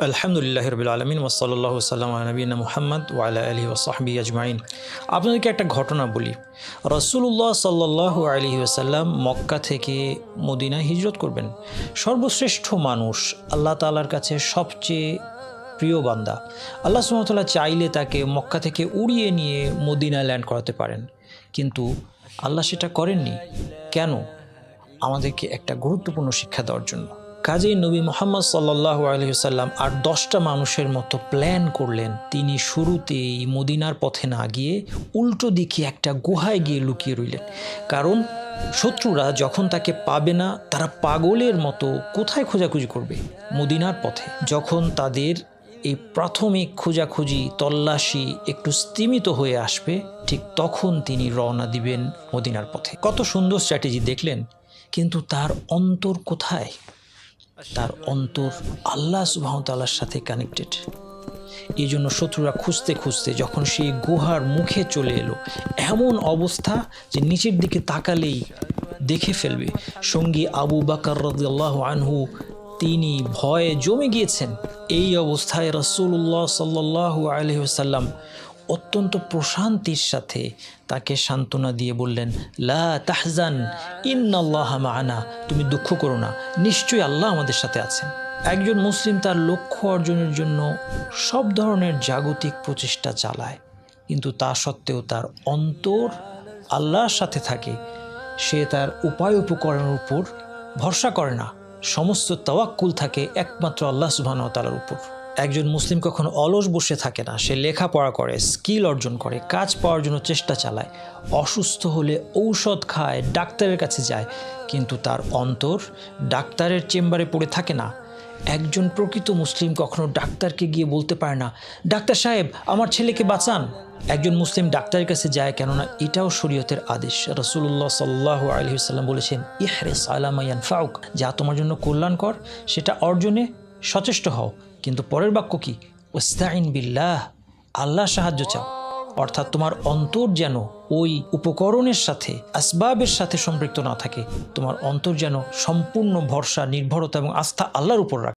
আলহামদুলিল্লাহি রাব্বিল আলামিন ওয়া সাল্লাল্লাহু সাল্লাম আলা নবিয়িনা মুহাম্মদ ওয়া আলা আলিহি ওয়া সাহবিহি আজমাইন। আপনাদেরকে একটা ঘটনা বলি। রাসূলুল্লাহ সাল্লাল্লাহু আলাইহি ওয়াসাল্লাম মক্কা থেকে মদিনায় হিজরত করবেন। সর্বশ্রেষ্ঠ মানুষ, আল্লাহ তাআলার কাছে সবচেয়ে প্রিয় বান্দা। আল্লাহ সুবহানাহু ওয়া তাআলা চাইলে তাকে মক্কা থেকে উড়িয়ে নিয়ে মদিনায় ল্যান্ড করাতে পারেন, কিন্তু আল্লাহ সেটা করেননি। কেন? আমাদেরকে একটা গুরুত্বপূর্ণ শিক্ষা দেওয়ার জন্য। কাজেই নবী মুহাম্মদ সাল্লাল্লাহু আলাইহি ওয়াসাল্লাম আর 10টা মানুষের মতো প্ল্যান করলেন। তিনি শুরুতেই মদিনার পথে না গিয়ে উল্টো দিকে একটা গুহায় গিয়ে লুকিয়ে রইলেন, কারণ শত্রুরা যখন তাকে পাবে না, তারা পাগলের মতো কোথায় খোঁজাখুঁজি করবে? মদিনার পথে। যখন তাদের এই প্রাথমিক খোঁজাখুঁজি তল্লাশি একটু স্তিমিত হয়ে আসবে, ঠিক তখন তিনি রওনা দিবেন মদিনার পথে। কত সুন্দর স্ট্র্যাটেজি দেখলেন, কিন্তু তার অন্তর কোথায়? তার অন্তর আল্লাহ সুবহানাহু ওয়া তাআলার সাথে কানেক্টেড। এই জন্য শত্রুরা খুঁজতে খুঁজতে যখন সেই গুহার মুখে চলে এলো, এমন অবস্থা যে নিচের দিকে তাকালেই দেখে ফেলবে। সঙ্গী আবু বকর রাদিয়াল্লাহু আনহু তিনি ভয়ে জমে গিয়েছেন। এই অবস্থায় রাসূলুল্লাহ সাল্লাল্লাহু আলাইহি ওয়াসাল্লাম অত্যন্ত প্রশান্তির সাথে তাকে সান্ত্বনা দিয়ে বললেন, লা তাহজান ইন্নাল্লাহা মা'ানা, তুমি দুঃখ করো না, নিশ্চয়ই আল্লাহ আমাদের সাথে আছেন। একজন মুসলিম তার লক্ষ্য অর্জনের জন্য সব ধরনের জাগতিক প্রচেষ্টা চালায়, কিন্তু তা সত্ত্বেও তার অন্তর আল্লাহর সাথে থাকে। সে তার উপায় উপকরণের উপর ভরসা করে না, সমস্ত তাওয়াক্কুল থাকে একমাত্র আল্লাহ সুবহানাহু ওয়া তাআলার উপর। একজন মুসলিম কখনো অলস বসে থাকে না, সে লেখাপড়া করে, স্কিল অর্জন করে, কাজ পাওয়ার জন্য চেষ্টা চালায়, অসুস্থ হলে ঔষধ খায়, ডাক্তারের কাছে যায়, কিন্তু তার অন্তর ডাক্তারের চেম্বারে পড়ে থাকে না। একজন প্রকৃত মুসলিম কখনো ডাক্তারকে গিয়ে বলতে পারে না, ডাক্তার সাহেব আমার ছেলেকে বাঁচান। একজন মুসলিম ডাক্তারের কাছে যায়, কেননা এটাও শরীয়তের আদেশ। রাসূলুল্লাহ সাল্লাল্লাহু আলাইহি ওয়াসাল্লাম বলেছেন, ইহরিস আলা মা ইয়ানফাউক, যা তোমার জন্য কল্যাণকর সেটা অর্জনে সচেষ্ট হও। কিন্তু পরের বাক্য কি? ওয়াস্তাইন বিল্লাহ, আল্লাহর সাহায্য চাও। অর্থাৎ তোমার অন্তর যেন ওই উপকরণের সাথে, আসবাবের সাথে সম্পৃক্ত না থাকে। তোমার অন্তর যেন সম্পূর্ণ ভরসা, নির্ভরতা এবং আস্থা আল্লাহর উপর রাখে।